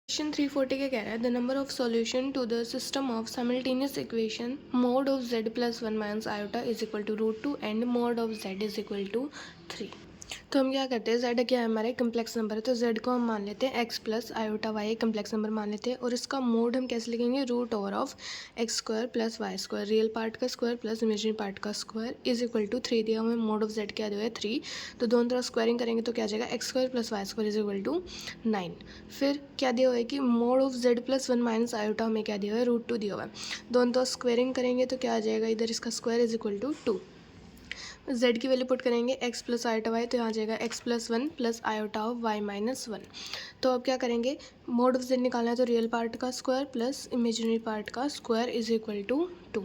Question 340 का कह रहा है the number of solution to the system of simultaneous equation mod of z plus 1 minus iota is equal to √2 and mod of z is equal to 3। तो हम क्या करते हैं, z क्या है हमारे कम्प्लेक्स नंबर है, तो z को हम मान लेते हैं x plus iota y complex number मान लेते हैं और इसका मोड हम कैसे लिखेंगे, root over of x square plus y square, real part का स्क्वायर प्लस इमेजिनरी पार्ट का स्क्वायर इज इक्वल टू 3 दिया हमें। मोड ऑफ z क्या दिया है 3, तो दोनों तरफ स्क्वायरिंग करेंगे तो क्या आ जाएगा x square plus y square is equal to 9। फिर क्या दिया हुआ है कि mod of z plus 1 minus iota हमें क्या दिया हुआ है, √2 दिया हुआ है। दोनों तरफ स्क्वायरिंग करेंगे तो क्या आ जाएगा, इधर इसका square is equal to 2। z की वैल्यू पुट करेंगे x प्लस आयोटा वाई, तो यहाँ आ जाएगा x plus 1 plus iota of y minus 1। तो अब क्या करेंगे, मोड ऑफ z निकालना है तो रियल पार्ट का स्क्वायर प्लस इमेजिनरी पार्ट का square is equal to 2।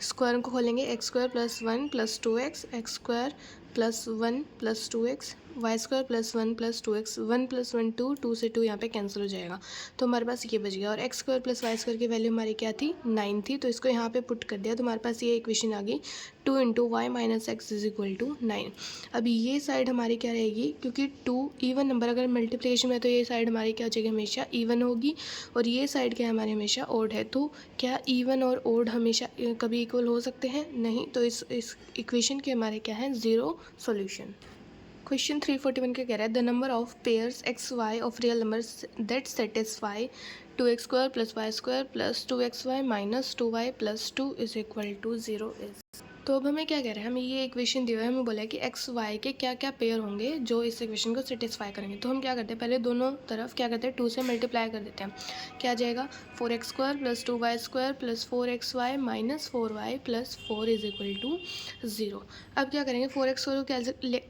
Square को खोलेंगे, x square plus 1 plus 2x, x square plus 1 plus 2x, y square plus 1 plus 2x, 1 plus 1 2, 2 से 2 यहाँ पे कैंसिल हो जाएगा तो हमारे पास ये बच गया। और x square plus y square की वैल्यू हमारी क्या थी, 9 थी, तो इसको यहाँ पे पुट कर दिया तो हमारे पास ये इक्वेशन आ गई 2 into y minus x is equal to 9। अब ये साइड हमारी क्या रहेगी, क्योंकि 2 इवन नंबर अगर मल्टीप्लिकेशन में तो ये साइड हमारी क्या हो जाएगी, हमेशा इवन होगी और ये साइड क्या है हमारी हमेशा ओड है। तो क्या इवन और ओड हमेशा कभी इक्वल हो सकते हैं, नहीं, तो इस इक्वेशन के हमारे क्या है, ज़ीरो सॉल्यूशन। क्वेश्चन 341 क्या कह रहा है the number of pairs x y of real numbers that satisfy 2x square plus y square plus 2xy minus 2y plus 2 is equal to 0 is. तो अब हमें क्या कह रहे हैं, हमें ये इक्वेशन दी हुई है, हमें बोला है कि एक्स वाई के क्या क्या पेयर होंगे जो इस इक्वेशन को सेटिस्फाई करेंगे। तो हम क्या करते हैं, पहले दोनों तरफ क्या करते हैं, 2 से मल्टीप्लाई कर देते हैं। क्या आ जाएगा, 4x square plus 2y square plus 4xy minus 4y plus 4 is equal to 0। अब क्या करेंगे, 4x स्क्वायर को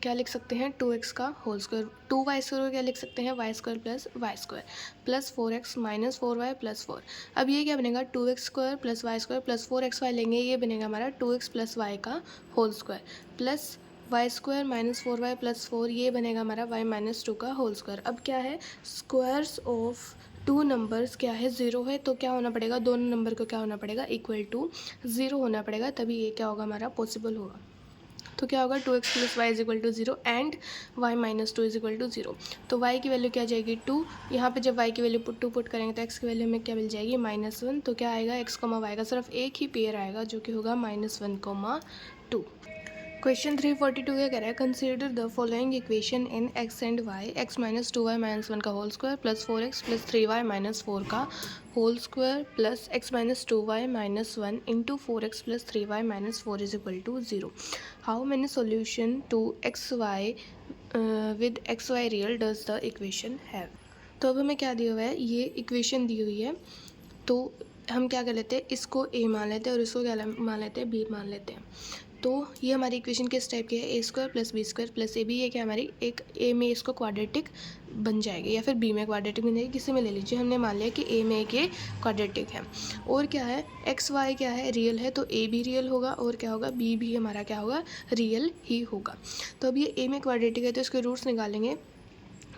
क्या लिख सकते हैं, 2x का होल स्क्वायर, 2y स्क्वायर को क्या लिख सकते हैं, y square plus y square plus 4x minus 4y plus 4। अब ये क्या बनेगा, 2x square plus y square plus 4xy लेंगे, ये बनेगा हमारा 2x प्लस वाई का whole square plus y square minus 4y plus 4, ये बनेगा हमारा y माइनस 2 का होल स्क्वायर। अब क्या है, स्क्वायर्स ऑफ टू नंबर्स क्या है, ज़ीरो है, तो क्या होना पड़ेगा, दोनों नंबर को क्या होना पड़ेगा, इक्वल टू 0 होना पड़ेगा, तभी ये क्या होगा हमारा पॉसिबल होगा। तो क्या होगा, 2x plus y is equal to 0 and y minus 2 is equal to 0। तो y की वैल्यू क्या आ जाएगी 2, यहाँ पे जब y की वैल्यू पुट करेंगे तो x की वैल्यू हमें क्या मिल जाएगी -1। तो क्या आएगा, x कॉमा y का सिर्फ एक ही पेयर आएगा जो कि होगा -1,2। क्वेश्चन 342 क्या कह रहा है, consider the following equation in x and y, x minus 2y minus 1 का whole square plus 4x plus 3y minus 4 का whole square plus x minus 2y minus 1 into 4x plus 3y minus 4 is equal to 0। How many solution to x y with x y real does the equation have. तो अब हमें क्या दिया हुआ है, ये equation दी हुई है, तो हम क्या कर लेते हैं, इसको a मान लेते हैं और इसको क्या मान लेते हैं, b मान लेते हैं। तो ये हमारी इक्वेशन किस टाइप की है, A square plus B square plus A B, ये क्या हमारी एक ए में इसको क्वाड्रेटिक बन जाएगी या फिर बी में क्वाड्रेटिक बन जाएगी, किसी में ले लीजिए। हमने मान लिया कि ए में एक ये क्वाड्रेटिक है और क्या है, एक्स वाई क्या है, रियल है, तो ए भी रियल होगा और क्या होगा, बी भी हमारा क्या होगा, रियल ही होगा। तो अब ये ए में क्वाड्रेटिक है तो इसके रूट्स निकालेंगे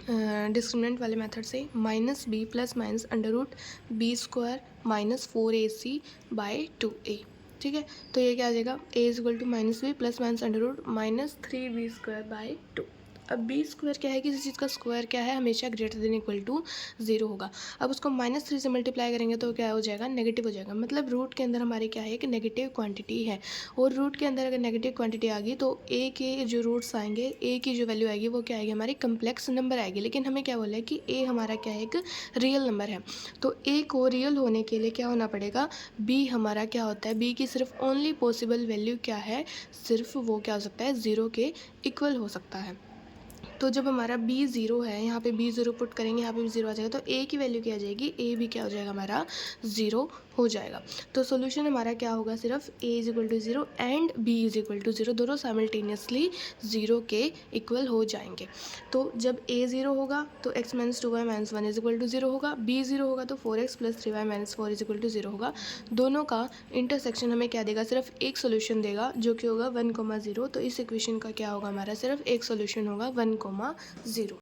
डिस्क्रिमिनेंट वाले मेथड से, minus b plus minus under root b square minus 4ac by 2a। ठीक है, तो ये क्या आ जाएगा, a is equal to minus b plus minus under root minus 3b square by 2। अब बी स्क्वायर क्या है, किसी चीज़ का स्क्वायर क्या है, हमेशा ग्रेटर देन इक्वल टू 0 होगा। अब उसको -3 से मल्टीप्लाई करेंगे तो क्या हो जाएगा, नेगेटिव हो जाएगा, मतलब रूट के अंदर हमारी क्या है, एक नेगेटिव क्वांटिटी है और रूट के अंदर अगर नेगेटिव क्वांटिटी आ गई तो ए के जो रूट्स आएंगे, ए की जो वैल्यू आएगी वो क्या आएगी, हमारी कम्प्लेक्स नंबर आएगी। लेकिन हमें क्या बोला है कि ए हमारा क्या है, एक रियल नंबर है, तो ए को रियल होने के लिए क्या होना पड़ेगा, बी हमारा क्या होता है, बी की सिर्फ ओनली पॉसिबल वैल्यू क्या है, सिर्फ वो क्या हो सकता है, 0 के इक्वल हो सकता है। तो जब हमारा b 0 है, यहाँ पे b 0 पुट करेंगे, यहाँ पे भी 0 आ जाएगा, तो a की वैल्यू क्या आ जाएगी, a भी क्या हो जाएगा हमारा 0 हो जाएगा। तो सोल्यूशन हमारा क्या होगा, सिर्फ a is equal to 0 and b is equal to 0, दोनों साइमल्टेनियसली 0 के इक्वल हो जाएंगे। तो जब a 0 होगा तो x minus 2y minus 1 is equal to 0 होगा, b 0 होगा तो 4x plus 3y minus 4 is equal to 0 होगा। दोनों का इंटरसेक्शन हमें क्या देगा, सिर्फ एक सोल्यूशन देगा जो कि होगा 1,0। तो इस इक्वेशन का क्या होगा, हमारा सिर्फ एक सोल्यूशन होगा 1,0।